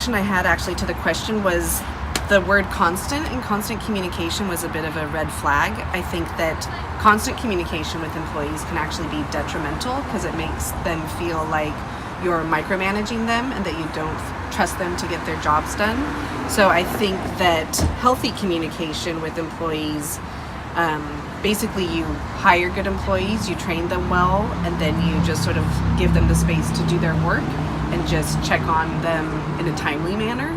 reaction I had actually to the question was the word constant, and constant communication was a bit of a red flag. I think that constant communication with employees can actually be detrimental because it makes them feel like you're micromanaging them and that you don't trust them to get their jobs done. So I think that healthy communication with employees, basically you hire good employees, you train them well, and then you just sort of give them the space to do their work and just check on them in a timely manner,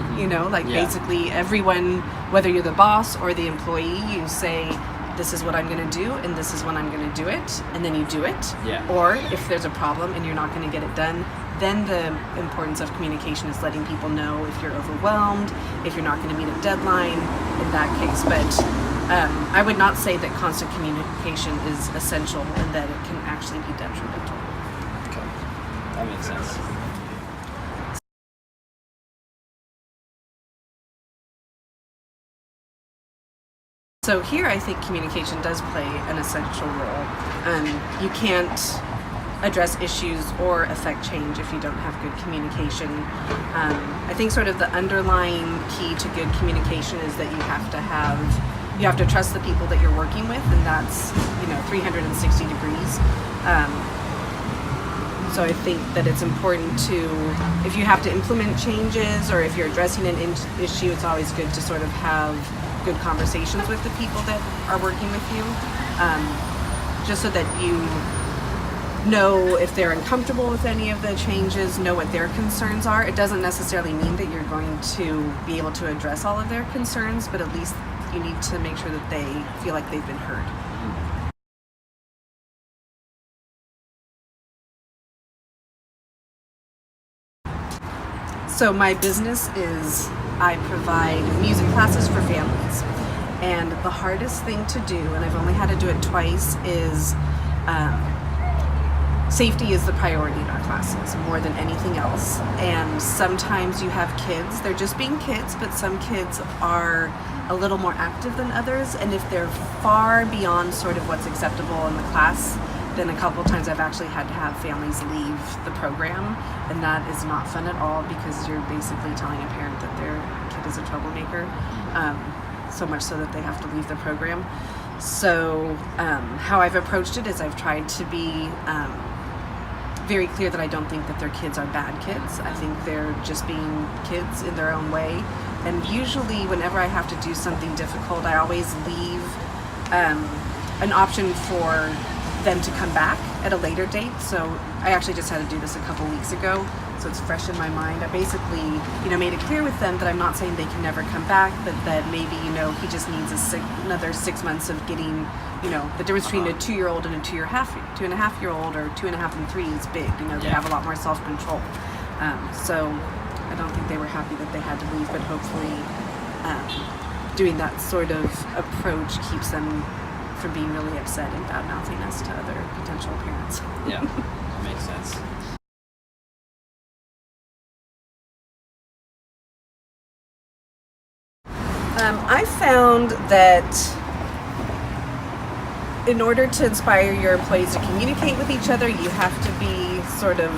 basically everyone, whether you're the boss or the employee, you say, this is what I'm going to do and this is when I'm going to do it, and then you do it. Yeah. Or if there's a problem and you're not going to get it done, then the importance of communication is letting people know if you're overwhelmed, if you're not going to meet a deadline in that case. But I would not say that constant communication is essential and that it can actually be detrimental. Okay, that makes sense. So here I think communication does play an essential role. You can't address issues or affect change if you don't have good communication. I think sort of the underlying key to good communication is that you have to trust the people that you're working with, and that's 360 degrees. So I think that it's important to, if you have to implement changes or if you're addressing an issue, it's always good to sort of have good conversations with the people that are working with you, just so that you know if they're uncomfortable with any of the changes, know what their concerns are. It doesn't necessarily mean that you're going to be able to address all of their concerns, but at least you need to make sure that they feel like they've been heard. So my business is, I provide music classes for families. And the hardest thing to do, and I've only had to do it twice, is safety is the priority in our classes more than anything else. And sometimes you have kids, they're just being kids, but some kids are a little more active than others. And if they're far beyond sort of what's acceptable in the class, then a couple times I've actually had to have families leave the program, and that is not fun at all because you're basically telling a parent that their kid is a troublemaker, so much so that they have to leave the program. So how I've approached it is I've tried to be very clear that I don't think that their kids are bad kids. I think they're just being kids in their own way. And usually whenever I have to do something difficult, I always leave an option for them to come back at a later date. So I actually just had to do this a couple weeks ago, so it's fresh in my mind. I basically, made it clear with them that I'm not saying they can never come back, but that maybe, he just needs another 6 months of getting, the difference between a 2-year-old and a 2.5-year-old or 2.5 and 3 is big. They have a lot more self-control. So I don't think they were happy that they had to leave, but hopefully doing that sort of approach keeps them from being really upset and bad-mouthing us to other potential parents. Yeah, that makes sense. I found that in order to inspire your employees to communicate with each other, you have to be sort of,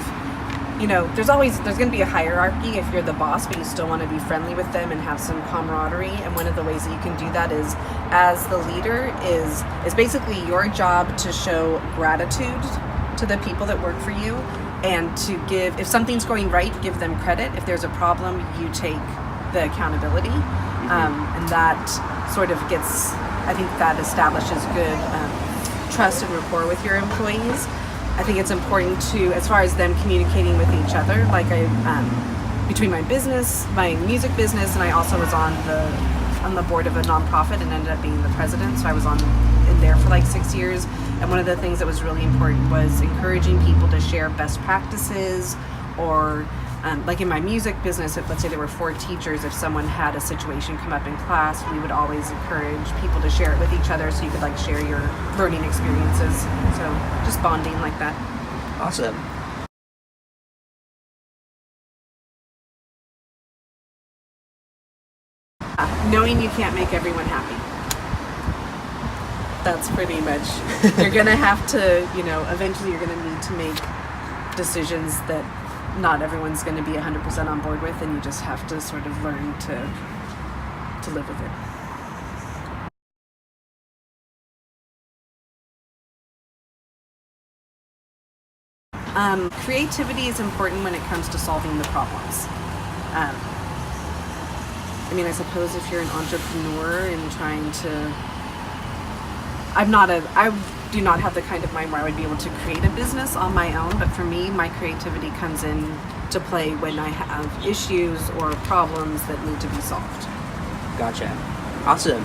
there's going to be a hierarchy if you're the boss, but you still want to be friendly with them and have some camaraderie. And one of the ways that you can do that is, as the leader, is basically your job to show gratitude to the people that work for you, and to give, if something's going right, give them credit. If there's a problem, you take the accountability. And that sort of I think that establishes good trust and rapport with your employees. I think it's important to, as far as them communicating with each other, like between my music business, and I also was on the board of a nonprofit and ended up being the president, so I was in there for like 6 years. And one of the things that was really important was encouraging people to share best practices, or like in my music business, if let's say there were 4 teachers, if someone had a situation come up in class, we would always encourage people to share it with each other so you could share your learning experiences. So just bonding like that. Awesome. Knowing you can't make everyone happy. That's pretty much, you're going to have to, eventually you're going to need to make decisions that not everyone's going to be 100% on board with, and you just have to sort of learn to live with it. Creativity is important when it comes to solving the problems. I mean, I suppose if you're an entrepreneur and trying to, I do not have the kind of mind where I would be able to create a business on my own, but for me, my creativity comes in to play when I have issues or problems that need to be solved. Gotcha. Awesome.